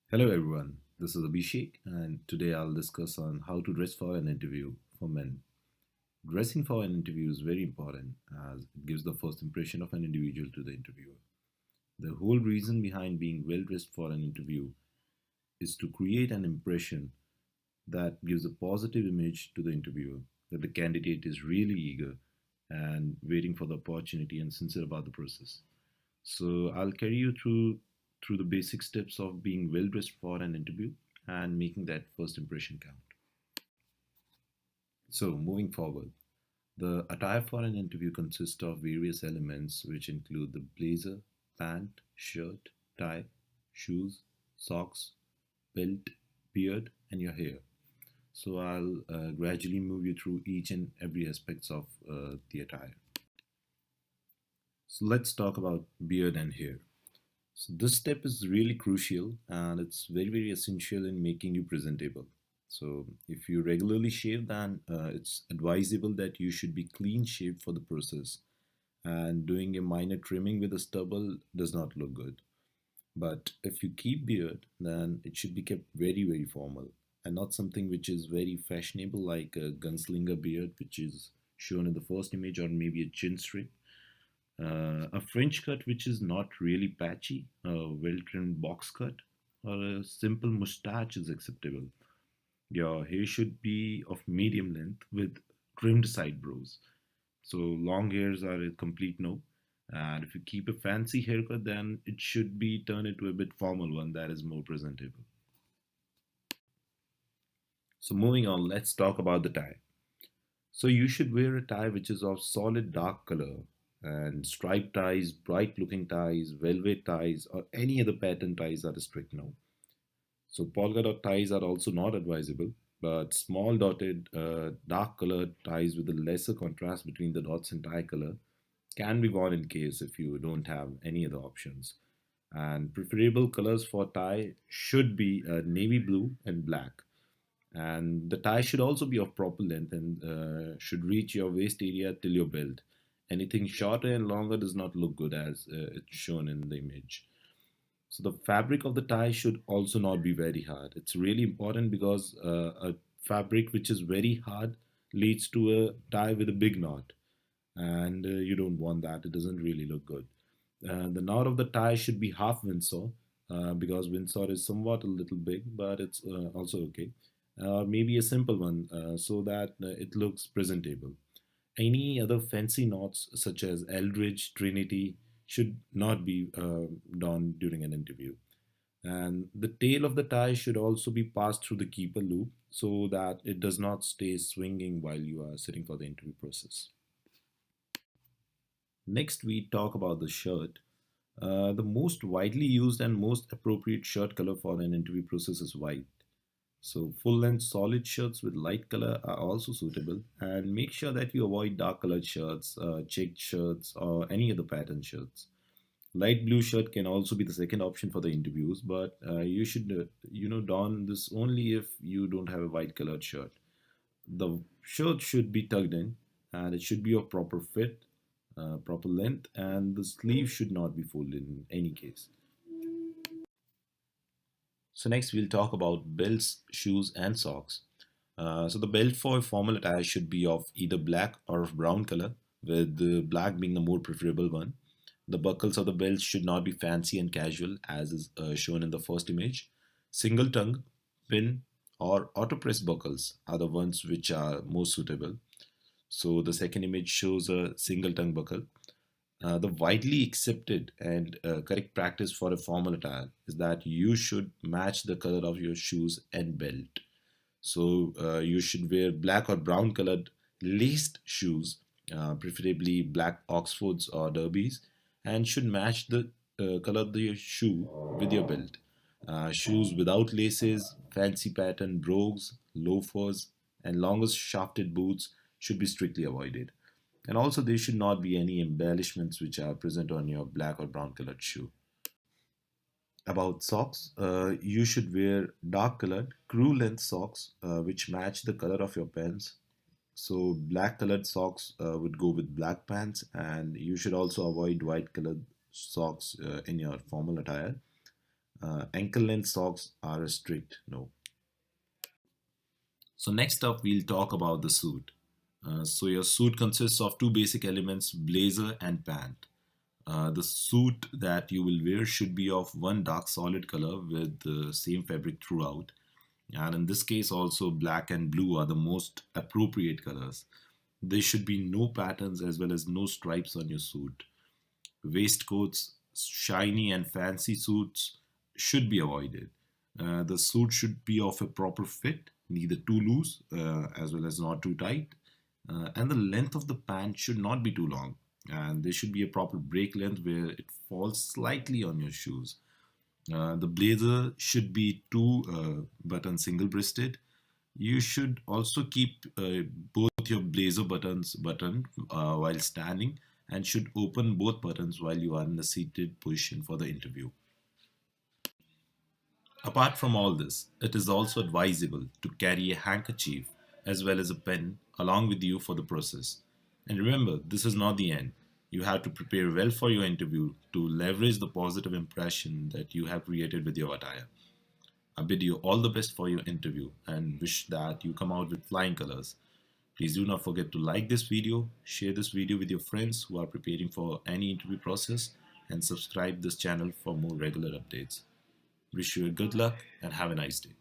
Hello everyone, this is Abhishek and today I'll discuss on how to dress for an interview for men. Dressing for an interview is very important as it gives the first impression of an individual to the interviewer. The whole reason behind being well dressed for an interview is to create an impression that gives a positive image to the interviewer that the candidate is really eager and waiting for the opportunity and sincere about the process. So I'll carry you through the basic steps of being well dressed for an interview and making that first impression count. So moving forward, the attire for an interview consists of various elements which include the blazer, pant, shirt, tie, shoes, socks, belt, beard, and your hair. So I'll gradually move you through each and every aspects of the attire. So let's talk about beard and hair. So this step is really crucial and it's very essential in making you presentable. So if you regularly shave, then it's advisable that you should be clean shaved for the process. And doing a minor trimming with a stubble does not look good. But if you keep beard, then it should be kept very formal and not something which is very fashionable like a gunslinger beard, which is shown in the first image, or maybe a chin strip. A French cut which is not really patchy, a well trimmed box cut, or a simple mustache is acceptable. Your hair should be of medium length with trimmed side brows. So long hairs are a complete no. And if you keep a fancy haircut, then it should be turned into a bit formal one that is more presentable. So moving on, let's talk about the tie. So you should wear a tie which is of solid dark color, and striped ties, bright looking ties, velvet ties, or any other pattern ties are a strict no. So polka dot ties are also not advisable, but small dotted, dark colored ties with a lesser contrast between the dots and tie color can be worn in case if you don't have any other options. And preferable colors for tie should be navy blue and black. And the tie should also be of proper length and should reach your waist area till your belt. Anything shorter and longer does not look good as it's shown in the image. So the fabric of the tie should also not be very hard. It's really important because a fabric which is very hard leads to a tie with a big knot, and you don't want that. It doesn't really look good. The knot of the tie should be half Windsor because Windsor is somewhat a little big, but it's also okay. Maybe a simple one so that it looks presentable. Any other fancy knots such as Eldridge, Trinity should not be done during an interview. And the tail of the tie should also be passed through the keeper loop so that it does not stay swinging while you are sitting for the interview process. Next, we talk about the shirt. The most widely used and most appropriate shirt color for an interview process is white. So full length solid shirts with light color are also suitable, and make sure that you avoid dark colored shirts, checked shirts, or any other pattern shirts. Light blue shirt can also be the second option for the interviews, but you should don this only if you don't have a white colored shirt. The shirt should be tucked in, and it should be of proper fit, proper length, and the sleeve should not be folded in any case. So next we'll talk about belts, shoes, and socks. So the belt for formal attire should be of either black or of brown color, with the black being the more preferable one. The buckles of the belt should not be fancy and casual, as is shown in the first image. Single tongue, pin, or auto press buckles are the ones which are most suitable. So the second image shows a single tongue buckle. The widely accepted and correct practice for a formal attire is that you should match the color of your shoes and belt. So you should wear black or brown colored laced shoes, preferably black Oxfords or Derbies, and should match the color of your shoe with your belt. Shoes without laces, fancy pattern brogues, loafers, and longer shafted boots should be strictly avoided. And also, there should not be any embellishments which are present on your black or brown colored shoe. About socks, you should wear dark colored crew length socks which match the color of your pants. So, black colored socks would go with black pants, and you should also avoid white colored socks in your formal attire. Ankle length socks are a strict no. So next up, we'll talk about the suit. So your suit consists of two basic elements, blazer and pant. The suit that you will wear should be of one dark solid color with the same fabric throughout. And in this case, also black and blue are the most appropriate colors. There should be no patterns as well as no stripes on your suit. Waistcoats, shiny and fancy suits should be avoided. The suit should be of a proper fit, neither too loose as well as not too tight. And the length of the pant should not be too long. And there should be a proper break length where it falls slightly on your shoes. The blazer should be two button single breasted. You should also keep both your blazer buttons buttoned while standing and should open both buttons while you are in the seated position for the interview. Apart from all this, it is also advisable to carry a handkerchief as well as a pen along with you for the process. And remember, this is not the end. You have to prepare well for your interview to leverage the positive impression that you have created with your attire. I bid you all the best for your interview and wish that you come out with flying colors. Please do not forget to like this video, share this video with your friends who are preparing for any interview process, and subscribe this channel for more regular updates. Wish you a good luck and have a nice day.